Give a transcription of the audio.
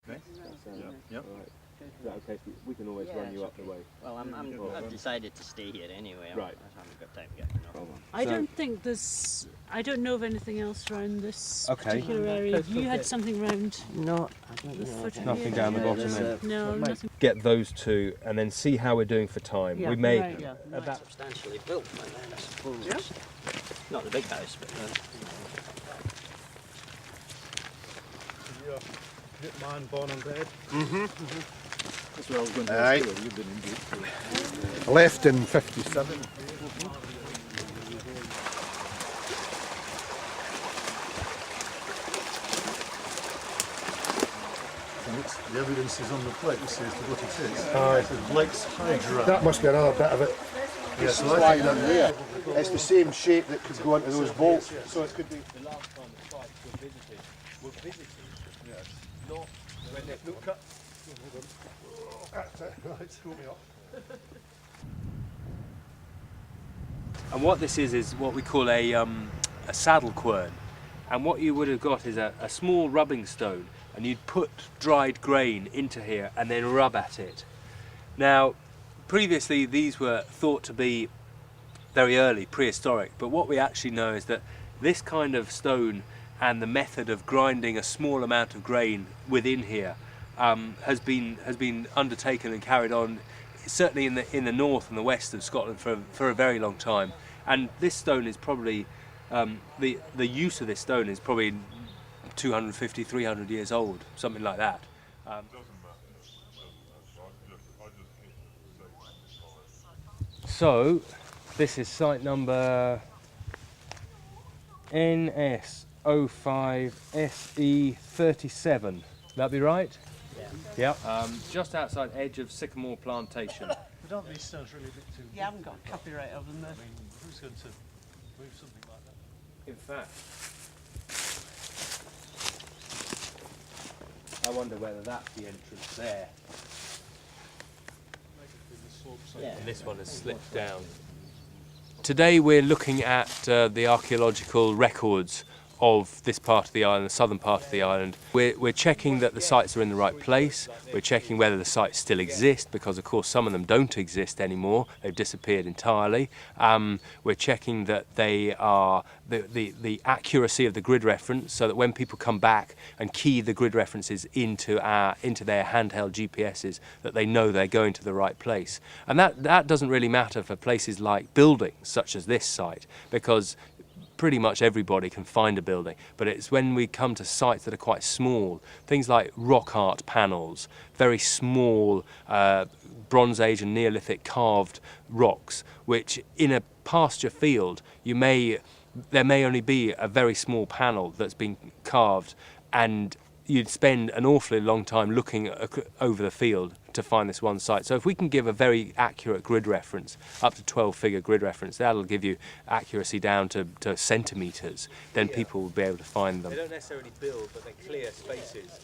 Okay. Yep. Right. Is that okay? We can always run you up the way. Well, I've decided to stay here anyway. Right. I haven't got time to get I don't think there's. I don't know of anything else around this particular area. Let's You look had at- something round No, I don't the know. foot of Nothing here, down the don't bottom you? end. No, nothing. Get those two and then see how we're doing for time. Yeah. We may. Right. Yeah, not substantially built by then, I suppose. Yeah. Not the big house, but. Get mine born and bred. That's where I was going to Aye. ask you. You've been in good. I left in 57. The evidence is on the plate. This is what it is. Aye. It's Blake's Hydra. That must be another bit of it. Yes, It's lying in there. It's the same shape that could go into those bolts. So it could be. The last time the sites were visited, Yes. not when they Look, cut. That's it. Right, hold me up. And what this is what we call a saddle quern. And what you would have got is a small rubbing stone, and you'd put dried grain into here and then rub at it. Now, previously these were thought to be very early, prehistoric, but what we actually know is that this kind of stone and the method of grinding a small amount of grain within here has been undertaken and carried on certainly in the north and the west of Scotland for a very long time. And this stone is probably the use of this stone is probably 250, 300 years old, something like that. So this is site number NS05SE37. That be right? Yeah. Just outside edge of Sycamore Plantation. But aren't these stones really a bit too big? You haven't got copyright of them. I mean, who's going to move something like that? In fact, I wonder whether that's the entrance there. Yeah. And this one has slipped down. Today we're looking at the archaeological records of this part of the island, the southern part of the island. We're checking that the sites are in the right place. We're checking whether the sites still exist, because of course some of them don't exist anymore. They've disappeared entirely. We're checking that they are the accuracy of the grid reference, so that when people come back and key the grid references into their handheld GPSs, that they know they're going to the right place. And that doesn't really matter for places like buildings such as this site, because pretty much everybody can find a building, but it's when we come to sites that are quite small, things like rock art panels, very small Bronze Age and Neolithic carved rocks, which in a pasture field there may only be a very small panel that's been carved, and you'd spend an awfully long time looking over the field to find this one site. So if we can give a very accurate grid reference, up to 12-figure grid reference, that'll give you accuracy down to centimetres, then people will be able to find them. They don't necessarily build, but they clear spaces